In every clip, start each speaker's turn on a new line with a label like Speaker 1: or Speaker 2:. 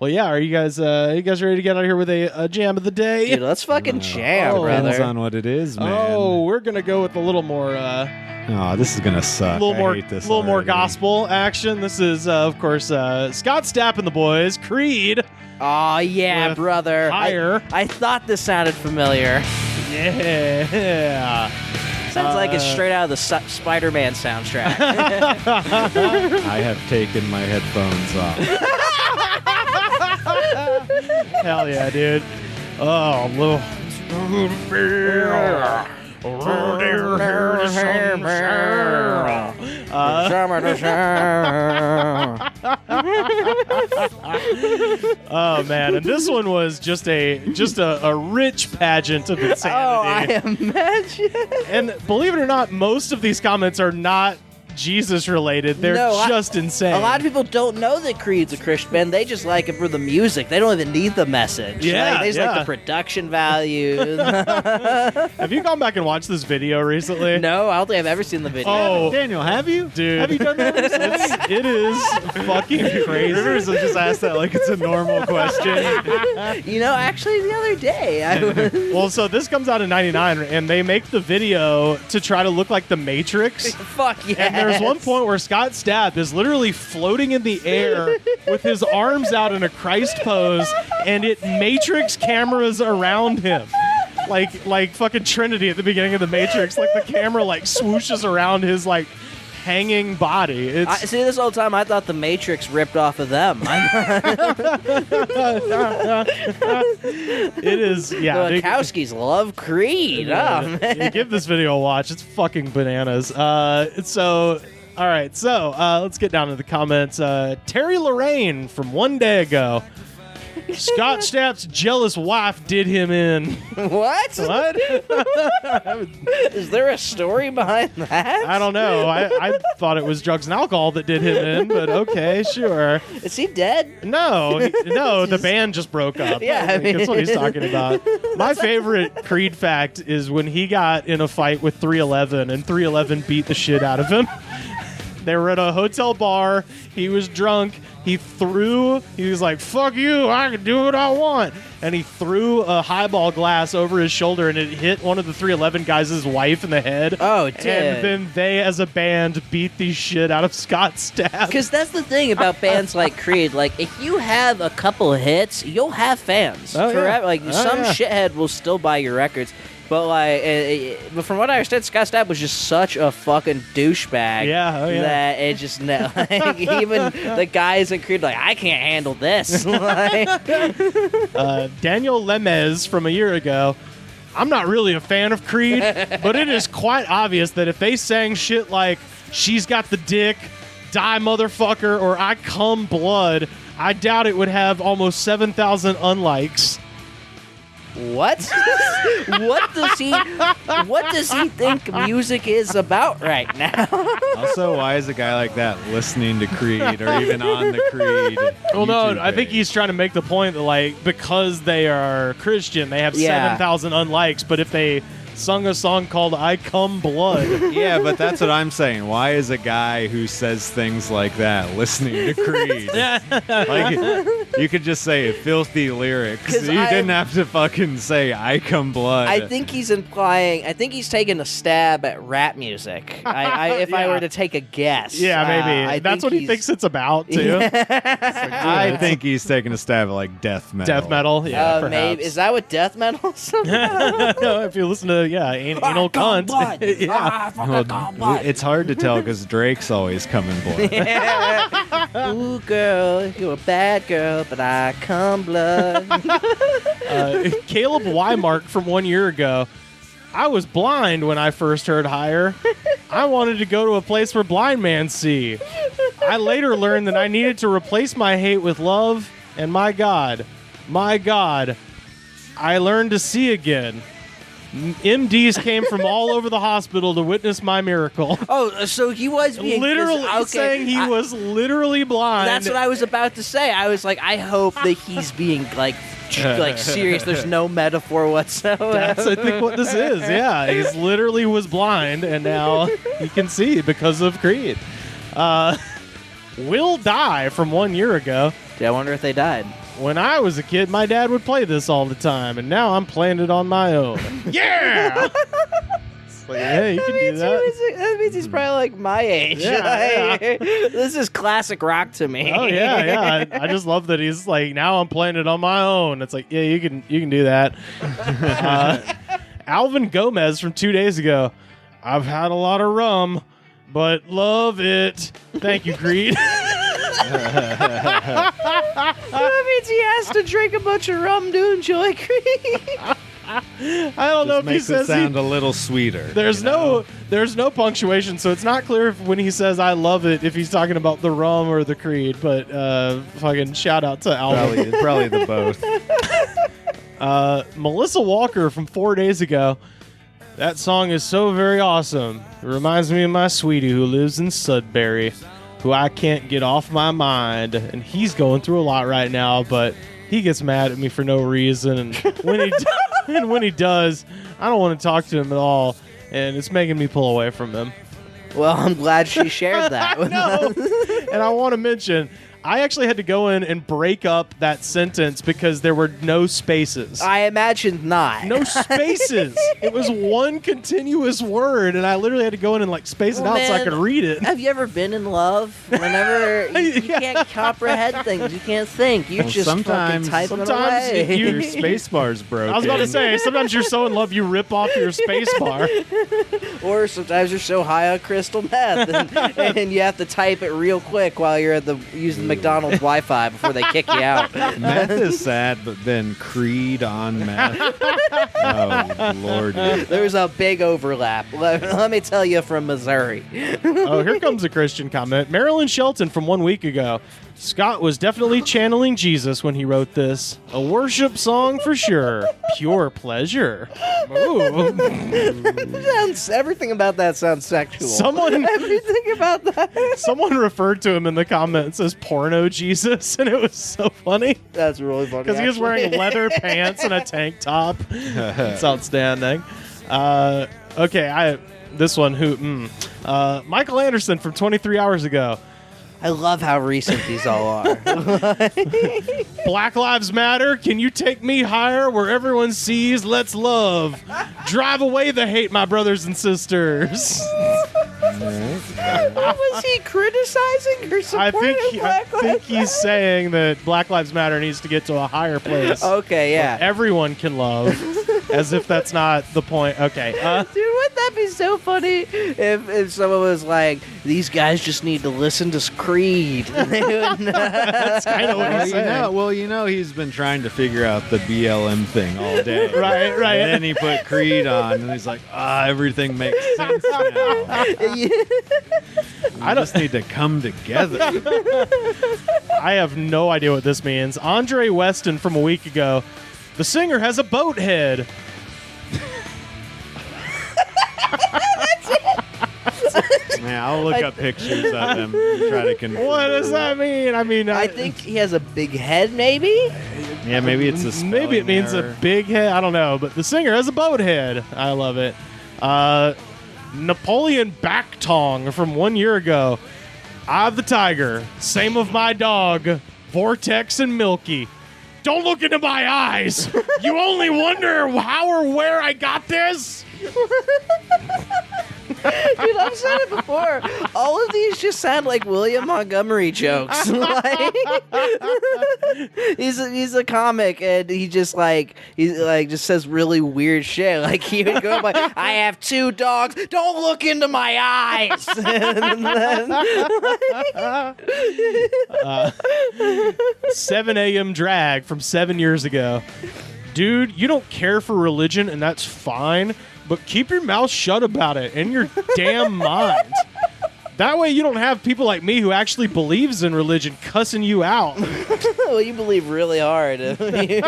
Speaker 1: Well, yeah. Are you guys ready to get out of here with a jam of the day?
Speaker 2: Dude, let's fucking jam, brother.
Speaker 3: Depends on what it is, man.
Speaker 1: Oh, we're gonna go with a little more.
Speaker 3: Oh, this is gonna suck. I hate this
Speaker 1: little more
Speaker 3: already.
Speaker 1: gospel action. This is, of course, Scott Stapp and the boys. Creed.
Speaker 2: Oh, yeah,
Speaker 1: With
Speaker 2: brother.
Speaker 1: Higher.
Speaker 2: I thought this sounded familiar.
Speaker 1: Yeah.
Speaker 2: Sounds like it's straight out of the Spider-Man soundtrack.
Speaker 3: I have taken my headphones off.
Speaker 1: Hell yeah, dude. Oh, little. Oh man, and this one was just a rich pageant of insanity.
Speaker 2: Oh, I imagine.
Speaker 1: And believe it or not, most of these comments are not Jesus related. They're just insane.
Speaker 2: A lot of people don't know that Creed's a Christian band. They just like it for the music. They don't even need the message.
Speaker 1: Yeah,
Speaker 2: they just like
Speaker 1: yeah.
Speaker 2: the production value.
Speaker 1: Have you gone back and watched this video recently?
Speaker 2: No, I don't think I've ever seen the video.
Speaker 1: Oh,
Speaker 3: Daniel, have you?
Speaker 1: dude.
Speaker 3: Have you done that recently?
Speaker 1: It is fucking crazy.
Speaker 3: Rivers will just ask that like it's a normal question.
Speaker 2: You know, actually, the other day, I was...
Speaker 1: Well, so this comes out in '99, and they make the video to try to look like the Matrix.
Speaker 2: Fuck yeah.
Speaker 1: And there's one point where Scott Stapp is literally floating in the air with his arms out in a Christ pose, and it Matrix cameras around him. Like fucking Trinity at the beginning of the Matrix. Like the camera like swooshes around his like hanging body. It's
Speaker 2: See, this whole time I thought the Matrix ripped off of them.
Speaker 1: it is yeah.
Speaker 2: The Wachowskis love Creed. Oh, man.
Speaker 1: You give this video a watch. It's fucking bananas. All right, so let's get down to the comments. Terry Lorraine from one day ago. Scott Stapp's jealous wife did him in.
Speaker 2: What?
Speaker 1: What?
Speaker 2: Is there a story behind that?
Speaker 1: I don't know. I thought it was drugs and alcohol that did him in, but okay, sure.
Speaker 2: Is he dead?
Speaker 1: No, the band just broke up.
Speaker 2: Yeah, I mean-
Speaker 1: that's what he's talking about. My favorite Creed fact is when he got in a fight with 311, and 311 beat the shit out of him. They were at a hotel bar. He was drunk. He was like, fuck you, I can do what I want. And he threw a highball glass over his shoulder, and it hit one of the 311 guys' wife in the head.
Speaker 2: Oh, it did.
Speaker 1: And then they, as a band, beat the shit out of Scott Stapp.
Speaker 2: Because that's the thing about bands like Creed. Like, if you have a couple of hits, you'll have fans forever.
Speaker 1: Yeah.
Speaker 2: Like, some shithead will still buy your records. But but from what I understand, Scott Stapp was just such a fucking douchebag.
Speaker 1: Yeah,
Speaker 2: that it just like, even the guys in Creed like, I can't handle this. Like,
Speaker 1: Daniel Lemez from a year ago. I'm not really a fan of Creed, but it is quite obvious that if they sang shit like "She's Got the Dick," "Die Motherfucker," or "I Cum Blood," I doubt it would have almost 7,000 unlikes.
Speaker 2: what? What does he think music is about right now?
Speaker 3: Also, why is a guy like that listening to Creed or even on the Creed?
Speaker 1: Well, no,
Speaker 3: YouTube
Speaker 1: I think
Speaker 3: page?
Speaker 1: he's trying to make the point that, like, because they are Christian, they have 7,000 unlikes, but if they sung a song called "I Cum Blood,"
Speaker 3: Yeah, but that's what I'm saying. Why is a guy who says things like that listening to Creed? Like, you could just say filthy lyrics.
Speaker 2: 'Cause
Speaker 3: You didn't have to fucking say "I Cum Blood."
Speaker 2: I think he's taking a stab at rap music. If I were to take a guess.
Speaker 1: yeah, maybe.
Speaker 2: I
Speaker 1: That's
Speaker 2: think
Speaker 1: what he
Speaker 2: he's-
Speaker 1: thinks it's about, too.
Speaker 3: I think he's taking a stab at like death metal.
Speaker 1: Death metal, yeah, perhaps.
Speaker 2: Maybe. Is that what death metal is?
Speaker 1: No, if you listen to, anal cunt. Yeah.
Speaker 3: Well, it's hard to tell because Drake's always coming blood.
Speaker 2: Ooh, girl, you're a bad girl, but I come blood.
Speaker 1: Caleb Wymark from 1 year ago. I was blind when I first heard Higher. I wanted to go to a place where blind men see. I later learned that I needed to replace my hate with love, and my God, I learned to see again. MDs came from all over the hospital to witness my miracle.
Speaker 2: Oh, so he was being
Speaker 1: Literally saying he was literally blind.
Speaker 2: That's what I was about to say. I was like, I hope that he's being like serious. There's no metaphor whatsoever.
Speaker 1: That's, I think, what this is. Yeah, he literally was blind, and now he can see because of Creed. Will Die from 1 year ago.
Speaker 2: Dude, I wonder if they died.
Speaker 1: When I was a kid, my dad would play this all the time, and now I'm playing it on my own. Yeah! It's like, yeah, you can do that.
Speaker 2: That means he's probably like my age.
Speaker 1: Yeah,
Speaker 2: This is classic rock to me.
Speaker 1: Oh yeah. I just love that he's like, now I'm playing it on my own. It's like, yeah, you can do that. Alvin Gomez from 2 days ago. I've had a lot of rum, but love it. Thank you, Creed.
Speaker 2: That means he has to drink a bunch of rum to enjoy Creed.
Speaker 1: I don't know if he
Speaker 3: makes
Speaker 1: says
Speaker 3: it sound a little sweeter.
Speaker 1: There's no punctuation, so it's not clear when he says "I love it" if he's talking about the rum or the Creed. But fucking shout out to Alvin.
Speaker 3: Probably the both.
Speaker 1: Melissa Walker from 4 days ago. That song is so very awesome. It reminds me of my sweetie who lives in Sudbury, who I can't get off my mind, and he's going through a lot right now. But he gets mad at me for no reason, and when he does, I don't want to talk to him at all, and it's making me pull away from him.
Speaker 2: Well, I'm glad she shared that with us.
Speaker 1: And I want to mention, I actually had to go in and break up that sentence because there were no spaces.
Speaker 2: I imagined not.
Speaker 1: No spaces. It was one continuous word, and I literally had to go in and like space it out so I could read it.
Speaker 2: Have you ever been in love? Whenever you can't comprehend things, you can't think. You just fucking type it away.
Speaker 3: Your space bar's broken.
Speaker 1: I was about to say, sometimes you're so in love you rip off your space bar.
Speaker 2: Or sometimes you're so high on crystal meth, and you have to type it real quick while you're at using the McDonald's Wi-Fi before they kick you out.
Speaker 3: Meth is sad, but then Creed on meth. Oh, Lord.
Speaker 2: There's a big overlap. Let me tell you from Missouri.
Speaker 1: Oh, here comes a Christian comment. Marilyn Shelton from 1 week ago. Scott was definitely channeling Jesus when he wrote this. A worship song for sure. Pure pleasure. Ooh.
Speaker 2: Everything about that sounds sexual. Everything about that.
Speaker 1: Someone referred to him in the comments as porno Jesus, and it was so funny.
Speaker 2: That's really funny.
Speaker 1: Because he was wearing leather pants and a tank top. It's outstanding. Okay, this one, Michael Anderson from 23 hours ago.
Speaker 2: I love how recent these all are.
Speaker 1: Black Lives Matter. Can you take me higher where everyone sees? Let's love. Drive away the hate, my brothers and sisters.
Speaker 2: Was he criticizing or supporting
Speaker 1: I think he's saying that Black Lives Matter needs to get to a higher place.
Speaker 2: Okay, yeah.
Speaker 1: Everyone can love. As if that's not the point. Okay.
Speaker 2: Dude, wouldn't that be so funny if someone was like, these guys just need to listen to Creed.
Speaker 1: That's kind of what he's saying.
Speaker 3: You know he's been trying to figure out the BLM thing all day.
Speaker 1: Right.
Speaker 3: And then he put Creed on, and he's like, everything makes sense now. I just need to come together.
Speaker 1: I have no idea what this means. Andre Weston from a week ago. The singer has a boat head.
Speaker 3: Man, I'll look up pictures of him and try to confirm.
Speaker 1: What does that mean?
Speaker 2: I think he has a big head, maybe?
Speaker 3: Yeah, maybe it's a spelling
Speaker 1: Maybe it means
Speaker 3: error.
Speaker 1: a big head. I don't know. But the singer has a boat head. I love it. Napoleon Backtong from 1 year ago. I've the tiger. Same of my dog. Vortex and Milky. Don't look into my eyes. You only wonder how or where I got this.
Speaker 2: Dude, I've said it before. All of these just sound like William Montgomery jokes. He's a comic, and he just just says really weird shit. Like he would go like, "I have 2 dogs. Don't look into my eyes."
Speaker 1: 7 a.m. drag from 7 years ago. Dude, you don't care for religion, and that's fine, but keep your mouth shut about it in your damn mind. That way you don't have people like me who actually believes in religion cussing you out.
Speaker 2: Well, you believe really hard.
Speaker 3: Okay,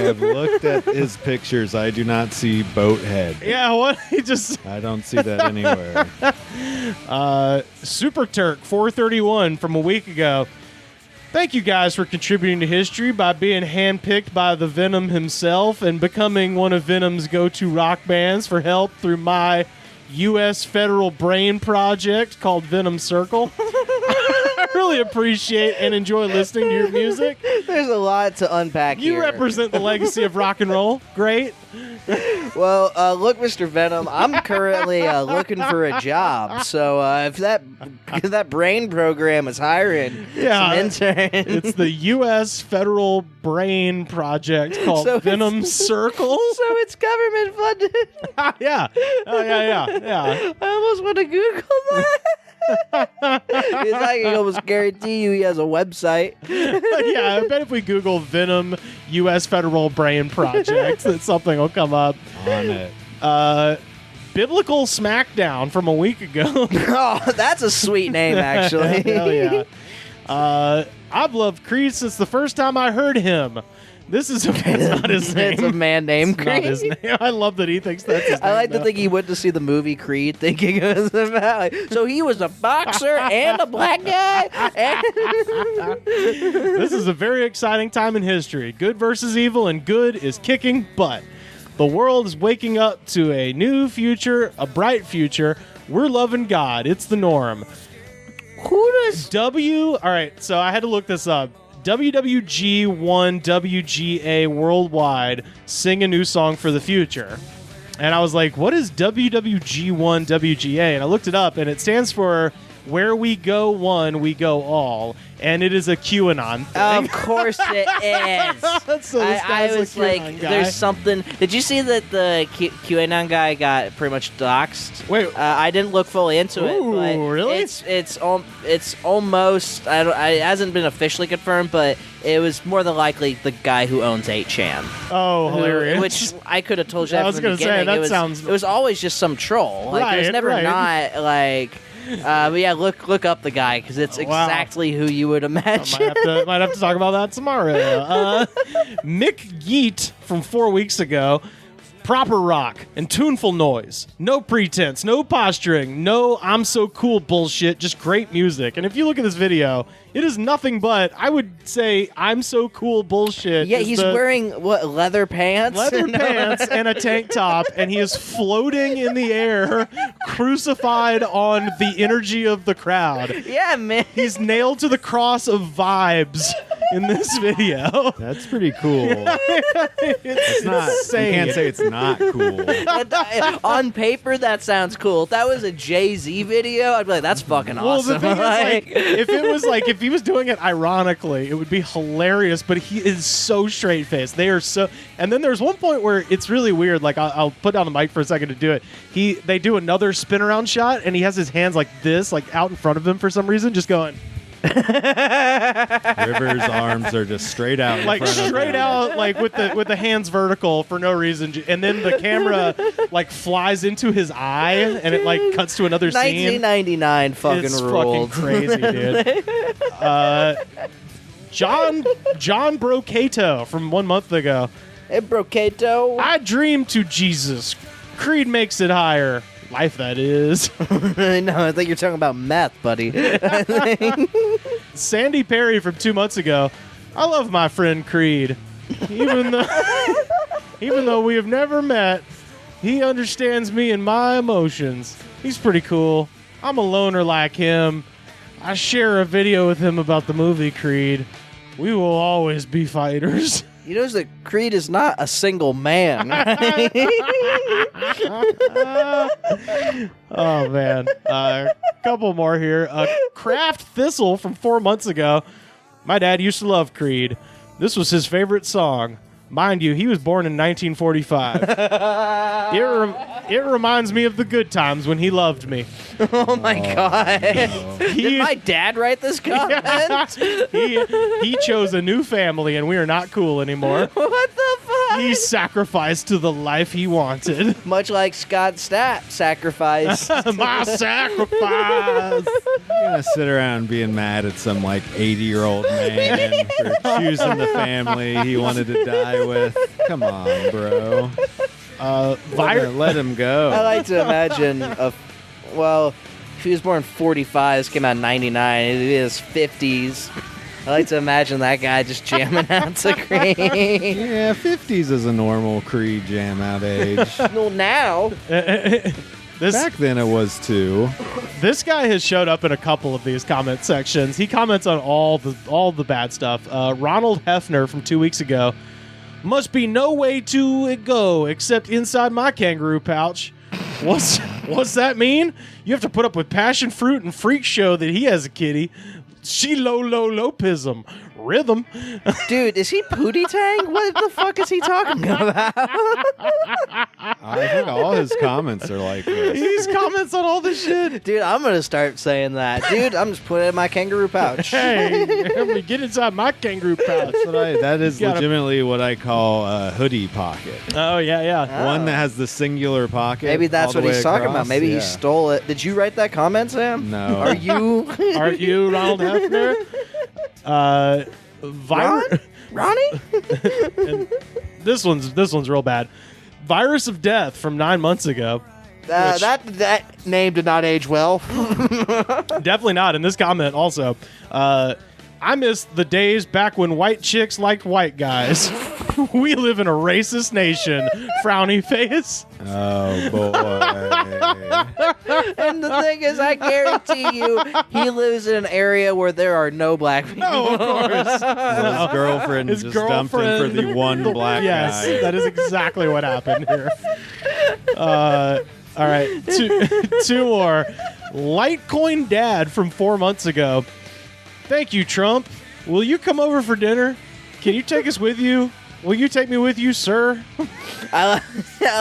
Speaker 3: I've looked at his pictures. I do not see boat head.
Speaker 1: Yeah, what?
Speaker 3: I don't see that anywhere.
Speaker 1: Super Turk 431 from a week ago. Thank you guys for contributing to history by being handpicked by the Venom himself and becoming one of Venom's go-to rock bands for help through my U.S. federal brain project called Venom Circle. really appreciate and enjoy listening to your music.
Speaker 2: There's a lot to unpack
Speaker 1: You
Speaker 2: here.
Speaker 1: represent the legacy of rock and roll. Great.
Speaker 2: Well, look, Mr. Venom, I'm currently looking for a job. So if that brain program is hiring some interns,
Speaker 1: It's the U.S. Federal Brain Project called
Speaker 2: So
Speaker 1: Venom Circle.
Speaker 2: so it's government funded.
Speaker 1: Yeah. Oh, yeah.
Speaker 2: I almost want to Google that. Because I can almost guarantee you he has a website.
Speaker 1: Yeah, I bet if we Google Venom U.S. Federal Brain Project, that something will come up.
Speaker 3: On it.
Speaker 1: Biblical Smackdown from a week ago.
Speaker 2: Oh, that's a sweet name, actually.
Speaker 1: Hell yeah. I've loved Creed since the first time I heard him. This is it's not his name.
Speaker 2: It's a man named
Speaker 1: It's not
Speaker 2: Creed.
Speaker 1: his name. I love that he thinks that's his name.
Speaker 2: I like to
Speaker 1: though.
Speaker 2: think he went to see the movie Creed thinking it was about. Like, so he was a boxer and a black guy.
Speaker 1: This is a very exciting time in history. Good versus evil, and good is kicking butt. The world is waking up to a new future, a bright future. We're loving God. It's the norm.
Speaker 2: Who does?
Speaker 1: All right, so I had to look this up. WWG1 WGA Worldwide sing a new song for the future. And I was like, what is WWG1 WGA? And I looked it up, and it stands for Where We Go One, We Go All. And it is a QAnon thing.
Speaker 2: Of course it is.
Speaker 1: So this
Speaker 2: I
Speaker 1: guy's a
Speaker 2: was
Speaker 1: QAnon
Speaker 2: like,
Speaker 1: guy.
Speaker 2: there's something. Did you see that the QAnon guy got pretty much doxxed?
Speaker 1: Wait.
Speaker 2: I didn't look fully into it.
Speaker 1: Ooh,
Speaker 2: But
Speaker 1: really?
Speaker 2: It's almost. It hasn't been officially confirmed, but it was more than likely the guy who owns 8chan.
Speaker 1: Oh, hilarious.
Speaker 2: Which I could have told you.
Speaker 1: I
Speaker 2: that
Speaker 1: was
Speaker 2: from the
Speaker 1: gonna say,
Speaker 2: beginning.
Speaker 1: that
Speaker 2: it was,
Speaker 1: sounds-
Speaker 2: It was always just some troll. Like it was
Speaker 1: Right,
Speaker 2: never
Speaker 1: right.
Speaker 2: not like. But yeah, look up the guy because it's
Speaker 1: Oh, wow.
Speaker 2: exactly who you would imagine.
Speaker 1: Might have to talk about that tomorrow. Mick Yeet from 4 weeks ago. Proper rock and tuneful noise. No pretense, no posturing, no I'm so cool bullshit, just great music. And if you look at this video, it is nothing but, I would say, I'm so cool bullshit.
Speaker 2: Yeah,
Speaker 1: is
Speaker 2: he's
Speaker 1: the
Speaker 2: wearing what, leather pants?
Speaker 1: leather pants and a tank top, and he is floating in the air, crucified on the energy of the crowd.
Speaker 2: Yeah, man.
Speaker 1: He's nailed to the cross of vibes in this video.
Speaker 3: That's pretty cool.
Speaker 1: It's
Speaker 3: Not, you
Speaker 1: insane.
Speaker 3: can't say it's not cool.
Speaker 2: On paper, that sounds cool. If that was a Jay-Z video, I'd be like, that's fucking
Speaker 1: Well,
Speaker 2: awesome.
Speaker 1: the thing is, like, if he was doing it ironically, it would be hilarious. But he is so straight faced. They are so. And then there's one point where it's really weird. Like I'll put down the mic for a second to do it. They do another spin around shot, and he has his hands like this, like out in front of him for some reason, just going
Speaker 3: Rivers' arms are just straight out. In
Speaker 1: like
Speaker 3: front of
Speaker 1: straight
Speaker 3: him.
Speaker 1: out, like with the hands vertical for no reason. And then the camera like flies into his eye, and it like cuts to another scene.
Speaker 2: 1999 fucking
Speaker 1: It's
Speaker 2: ruled.
Speaker 1: fucking crazy, dude. John Brocato from 1 month ago.
Speaker 2: Hey, Brocato.
Speaker 1: I dream to Jesus. Creed makes it higher. Life, that is.
Speaker 2: No, I think you're talking about meth, buddy.
Speaker 1: Sandy Perry from 2 months ago. I love my friend Creed. Even though we have never met, he understands me and my emotions. He's pretty cool. I'm a loner like him. I share a video with him about the movie Creed. We will always be fighters.
Speaker 2: You know that Creed is not a single man.
Speaker 1: Oh, man. A couple more here. Kraft Thistle from 4 months ago. My dad used to love Creed. This was his favorite song. Mind you, he was born in 1945. It reminds me of the good times when he loved me.
Speaker 2: Oh my god. Did my dad write this comment?
Speaker 1: He chose a new family, and we are not cool anymore.
Speaker 2: What the fuck?
Speaker 1: He sacrificed to the life he wanted.
Speaker 2: Much like Scott Stapp sacrificed.
Speaker 1: My sacrifice.
Speaker 3: You're gonna sit around being mad at some like 80-year-old man for choosing the family he wanted to die with. Come on, bro. Let him go.
Speaker 2: I like to imagine if he was born in 45, this came out in 99, it is 50s. I like to imagine that guy just jamming out to Creed.
Speaker 3: Yeah, 50s is a normal Creed jam out age.
Speaker 2: Well, now,
Speaker 3: Back then it was too.
Speaker 1: This guy has showed up in a couple of these comment sections. He comments on all the bad stuff. Ronald Hefner from 2 weeks ago. Must be no way to go except inside my kangaroo pouch. What's that mean? You have to put up with passion fruit and freak show that he has a kitty. She lopism. Rhythm.
Speaker 2: Dude, is he Pootie Tang? What the fuck is he talking about?
Speaker 3: I think all his comments are like this.
Speaker 1: These comments on all this shit.
Speaker 2: Dude, I'm going to start saying that. Dude, I'm just putting it in my kangaroo pouch.
Speaker 1: Hey, let me get inside my kangaroo pouch.
Speaker 3: That is legitimately what I call a hoodie pocket.
Speaker 1: Oh, yeah.
Speaker 3: One that has the singular pocket.
Speaker 2: Maybe that's
Speaker 3: all the
Speaker 2: what he's
Speaker 3: way
Speaker 2: talking
Speaker 3: across.
Speaker 2: about. Maybe
Speaker 3: Yeah.
Speaker 2: he stole it. Did you write that comment, Sam?
Speaker 3: No.
Speaker 2: Are you?
Speaker 1: Aren't you Ronald Hefner?
Speaker 2: Ronnie?
Speaker 1: And this one's real bad. Virus of Death from 9 months ago.
Speaker 2: That name did not age well.
Speaker 1: Definitely not. In this comment also, I miss the days back when white chicks liked white guys. We live in a racist nation. Frowny face.
Speaker 3: Oh, boy.
Speaker 2: And the thing is, I guarantee you, he lives in an area where there are no black people.
Speaker 1: No, of course.
Speaker 3: His girlfriend
Speaker 1: His
Speaker 3: just dumped him for the one black
Speaker 1: Yes,
Speaker 3: guy.
Speaker 1: that is exactly what happened here. All right, two more. Litecoin Dad from 4 months ago. Thank you, Trump. Will you come over for dinner? Can you take us with you? Will you take me with you, sir?
Speaker 2: I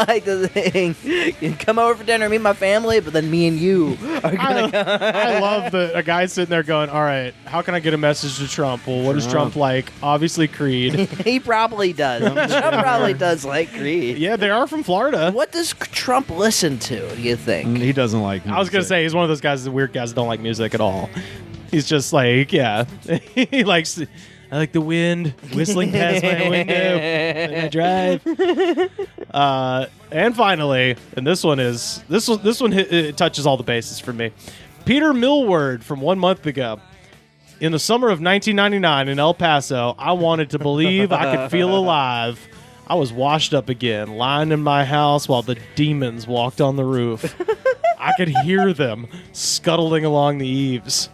Speaker 2: like the thing. You come over for dinner, meet my family, but then me and you are gonna go.
Speaker 1: I love that a guy's sitting there going, all right, how can I get a message to Trump? Well, what does Trump like? Obviously, Creed.
Speaker 2: He probably does. Trump probably does like Creed.
Speaker 1: Yeah, they are from Florida.
Speaker 2: What does Trump listen to, do you think?
Speaker 3: He doesn't like music.
Speaker 1: I was going to say, he's one of those guys, the weird guys that don't like music at all. He's just like, yeah. He likes... I like the wind whistling past my window when I drive. And finally, and this one it touches all the bases for me. Peter Millward from 1 month ago. In the summer of 1999 in El Paso, I wanted to believe I could feel alive. I was washed up again, lying in my house while the demons walked on the roof. I could hear them scuttling along the eaves.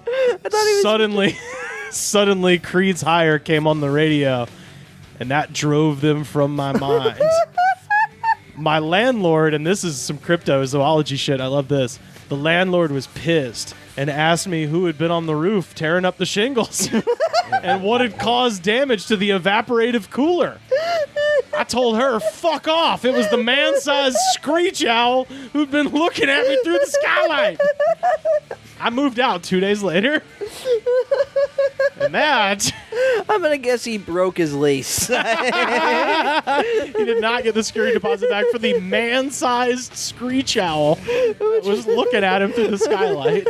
Speaker 1: Suddenly, Creed's Higher came on the radio, and that drove them from my mind. My landlord, and this is some cryptozoology shit, I love this. The landlord was pissed and asked me who had been on the roof tearing up the shingles and what had caused damage to the evaporative cooler. I told her, fuck off. It was the man-sized screech owl who'd been looking at me through the skylight. I moved out 2 days later. And that...
Speaker 2: I'm going to guess he broke his lease.
Speaker 1: He did not get the security deposit back for the man-sized screech owl that was looking at him through the skylight.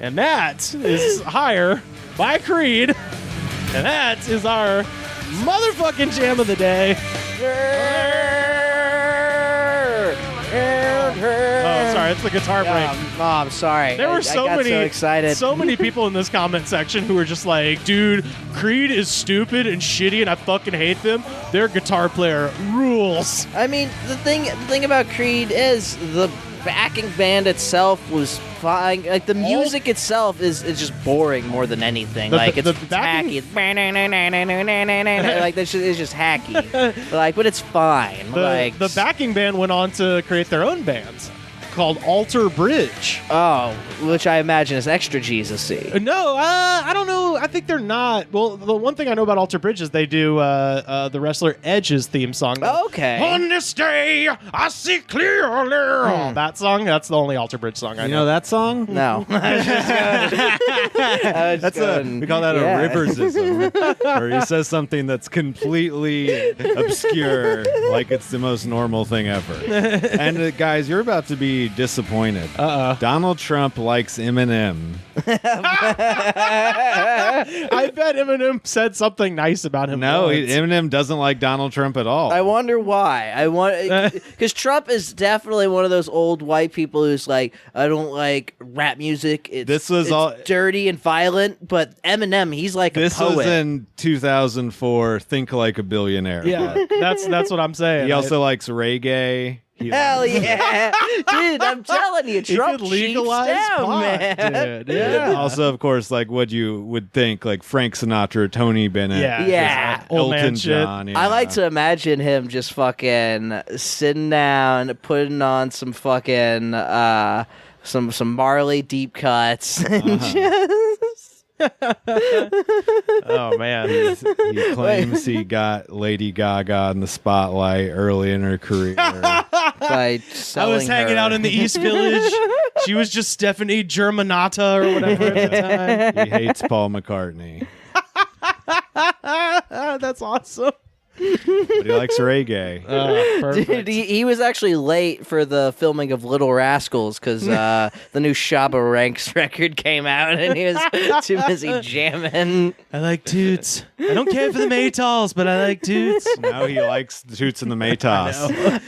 Speaker 1: And that is Higher by Creed. And that is our motherfucking jam of the day. Oh, sorry, it's the guitar break.
Speaker 2: I'm sorry.
Speaker 1: There were so
Speaker 2: I got
Speaker 1: many,
Speaker 2: so excited.
Speaker 1: so many people in this comment section who were just like, "Dude, Creed is stupid and shitty, and I fucking hate them. Their guitar player rules."
Speaker 2: I mean, the thing about Creed is the backing band itself was fine. Like the music itself is just boring more than anything. Like it's hacky. It's like this shit is just hacky. Like, but it's fine.
Speaker 1: The backing band went on to create their own bands called Alter Bridge.
Speaker 2: Oh, which I imagine is extra Jesus-y.
Speaker 1: No, I don't know. I think they're not. Well, the one thing I know about Alter Bridge is they do the wrestler Edge's theme song.
Speaker 2: Okay.
Speaker 1: On this day, I see clearly. That song, that's the only Alter Bridge song I know.
Speaker 3: You know that song?
Speaker 2: No.
Speaker 3: We call that a Riversism, where he says something that's completely obscure, like it's the most normal thing ever. And guys, you're about to be disappointed. Donald Trump likes Eminem.
Speaker 1: I bet Eminem said something nice about him.
Speaker 3: No,
Speaker 1: once.
Speaker 3: Eminem doesn't like Donald Trump at all.
Speaker 2: I wonder why. Because Trump is definitely one of those old white people who's like, I don't like rap music. It's dirty and violent. But Eminem, he's like a poet.
Speaker 3: This was in 2004. Think like a billionaire.
Speaker 1: Yeah, that's what I'm saying.
Speaker 3: He also likes reggae.
Speaker 2: Hell yeah, dude! I'm telling you, Trump
Speaker 1: could legalize
Speaker 2: cheats down,
Speaker 1: pot,
Speaker 2: man.
Speaker 1: dude. Yeah.
Speaker 3: Also, of course, like what you would think, like Frank Sinatra, Tony Bennett,
Speaker 2: Yeah.
Speaker 1: Old man
Speaker 3: Elton
Speaker 1: shit.
Speaker 3: John.
Speaker 2: I like to imagine him just fucking sitting down, putting on some fucking some Marley deep cuts, and just
Speaker 1: Oh man.
Speaker 3: He claims he got Lady Gaga in the spotlight early in her career.
Speaker 2: by selling
Speaker 1: I was hanging
Speaker 2: her.
Speaker 1: out in the East Village. She was just Stephanie Germanata or whatever at the time.
Speaker 3: He hates Paul McCartney,
Speaker 1: That's awesome.
Speaker 3: but he likes reggae.
Speaker 1: Perfect.
Speaker 2: Dude, he was actually late for the filming of Little Rascals because the new Shabba Ranks record came out and he was too busy jamming.
Speaker 1: I like toots. I don't care for the Maytals, but I like toots.
Speaker 3: Now he likes the Toots and the Maytas.